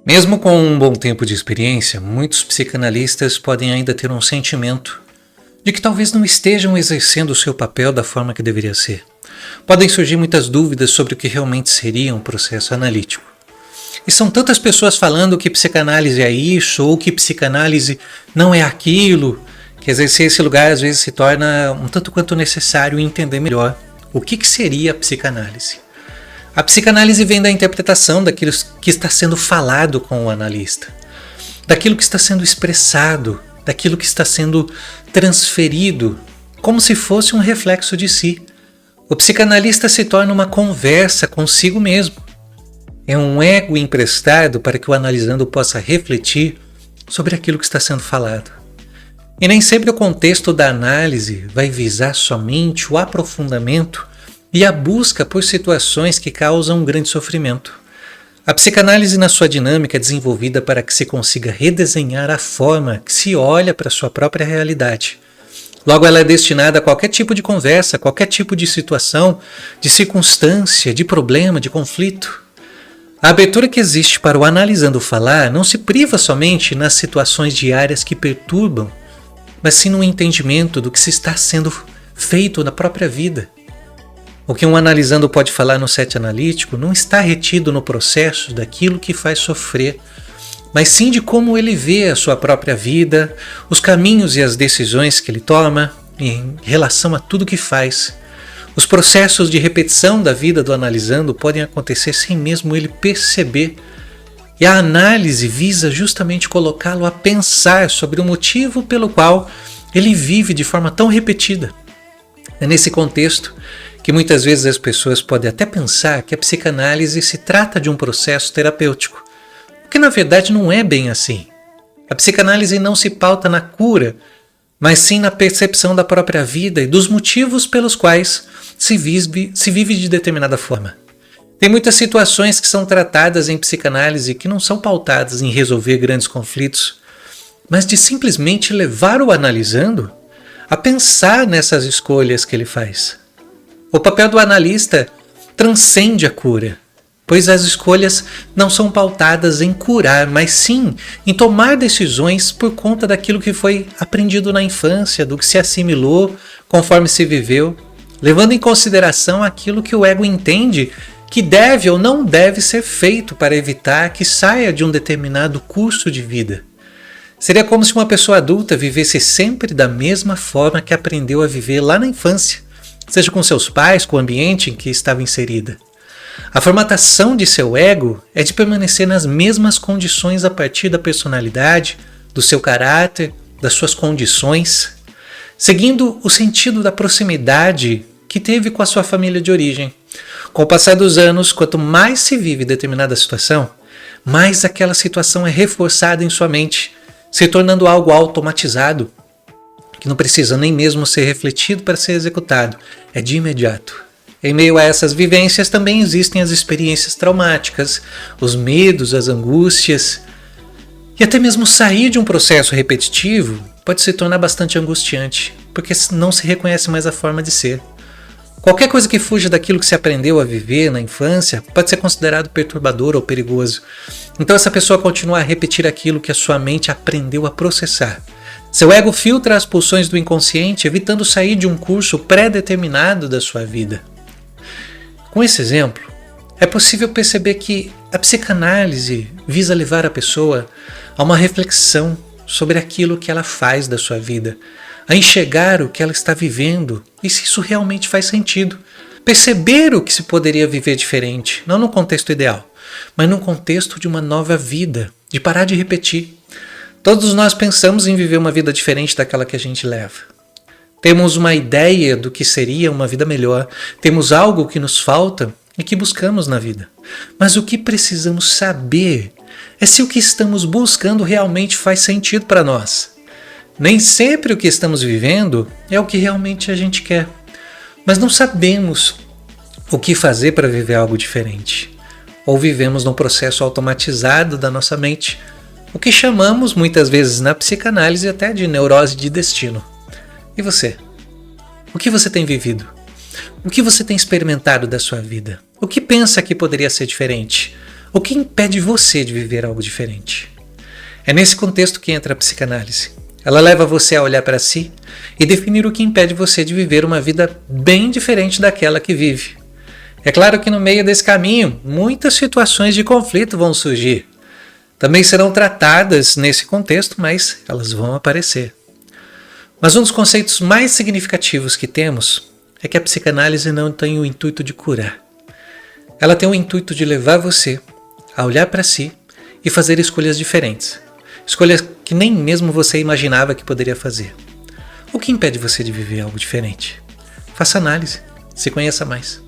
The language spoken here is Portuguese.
Mesmo com um bom tempo de experiência, muitos psicanalistas podem ainda ter um sentimento de que talvez não estejam exercendo o seu papel da forma que deveria ser. Podem surgir muitas dúvidas sobre o que realmente seria um processo analítico. E são tantas pessoas falando que psicanálise é isso ou que psicanálise não é aquilo, que exercer esse lugar às vezes se torna um tanto quanto necessário entender melhor o que seria a psicanálise. A psicanálise vem da interpretação daquilo que está sendo falado com o analista, daquilo que está sendo expressado, daquilo que está sendo transferido, como se fosse um reflexo de si. O psicanalista se torna uma conversa consigo mesmo. É um ego emprestado para que o analisando possa refletir sobre aquilo que está sendo falado. E nem sempre o contexto da análise vai visar somente o aprofundamento e a busca por situações que causam um grande sofrimento. A psicanálise, na sua dinâmica, é desenvolvida para que se consiga redesenhar a forma que se olha para a sua própria realidade. Logo, ela é destinada a qualquer tipo de conversa, qualquer tipo de situação, de circunstância, de problema, de conflito. A abertura que existe para o analisando falar não se priva somente nas situações diárias que perturbam, mas sim no entendimento do que se está sendo feito na própria vida. O que um analisando pode falar no set analítico não está retido no processo daquilo que faz sofrer, mas sim de como ele vê a sua própria vida, os caminhos e as decisões que ele toma em relação a tudo que faz. Os processos de repetição da vida do analisando podem acontecer sem mesmo ele perceber, e a análise visa justamente colocá-lo a pensar sobre o motivo pelo qual ele vive de forma tão repetida. É nesse contexto que muitas vezes as pessoas podem até pensar que a psicanálise se trata de um processo terapêutico, o que na verdade não é bem assim. A psicanálise não se pauta na cura, mas sim na percepção da própria vida e dos motivos pelos quais se vive de determinada forma. Tem muitas situações que são tratadas em psicanálise que não são pautadas em resolver grandes conflitos, mas de simplesmente levar o analisando a pensar nessas escolhas que ele faz. O papel do analista transcende a cura, pois as escolhas não são pautadas em curar, mas sim em tomar decisões por conta daquilo que foi aprendido na infância, do que se assimilou conforme se viveu, levando em consideração aquilo que o ego entende que deve ou não deve ser feito para evitar que saia de um determinado curso de vida. Seria como se uma pessoa adulta vivesse sempre da mesma forma que aprendeu a viver lá na infância, seja com seus pais, com o ambiente em que estava inserida. A formatação de seu ego é de permanecer nas mesmas condições a partir da personalidade, do seu caráter, das suas condições, seguindo o sentido da proximidade que teve com a sua família de origem. Com o passar dos anos, quanto mais se vive determinada situação, mais aquela situação é reforçada em sua mente, se tornando algo automatizado, que não precisa nem mesmo ser refletido para ser executado, é de imediato. Em meio a essas vivências também existem as experiências traumáticas, os medos, as angústias, e até mesmo sair de um processo repetitivo pode se tornar bastante angustiante, porque não se reconhece mais a forma de ser. Qualquer coisa que fuja daquilo que se aprendeu a viver na infância pode ser considerado perturbador ou perigoso. Então essa pessoa continua a repetir aquilo que a sua mente aprendeu a processar. Seu ego filtra as pulsões do inconsciente, evitando sair de um curso pré-determinado da sua vida. Com esse exemplo, é possível perceber que a psicanálise visa levar a pessoa a uma reflexão sobre aquilo que ela faz da sua vida, a enxergar o que ela está vivendo e se isso realmente faz sentido. Perceber o que se poderia viver diferente, não no contexto ideal, mas no contexto de uma nova vida, de parar de repetir. Todos nós pensamos em viver uma vida diferente daquela que a gente leva. Temos uma ideia do que seria uma vida melhor, temos algo que nos falta e que buscamos na vida. Mas o que precisamos saber é se o que estamos buscando realmente faz sentido para nós. Nem sempre o que estamos vivendo é o que realmente a gente quer, mas não sabemos o que fazer para viver algo diferente. Ou vivemos num processo automatizado da nossa mente, o que chamamos muitas vezes na psicanálise até de neurose de destino. E você? O que você tem vivido? O que você tem experimentado da sua vida? O que pensa que poderia ser diferente? O que impede você de viver algo diferente? É nesse contexto que entra a psicanálise. Ela leva você a olhar para si e definir o que impede você de viver uma vida bem diferente daquela que vive. É claro que no meio desse caminho, muitas situações de conflito vão surgir. Também serão tratadas nesse contexto, mas elas vão aparecer. Mas um dos conceitos mais significativos que temos é que a psicanálise não tem o intuito de curar. Ela tem o intuito de levar você a olhar para si e fazer escolhas diferentes. Escolhas que nem mesmo você imaginava que poderia fazer. O que impede você de viver algo diferente? Faça análise, se conheça mais.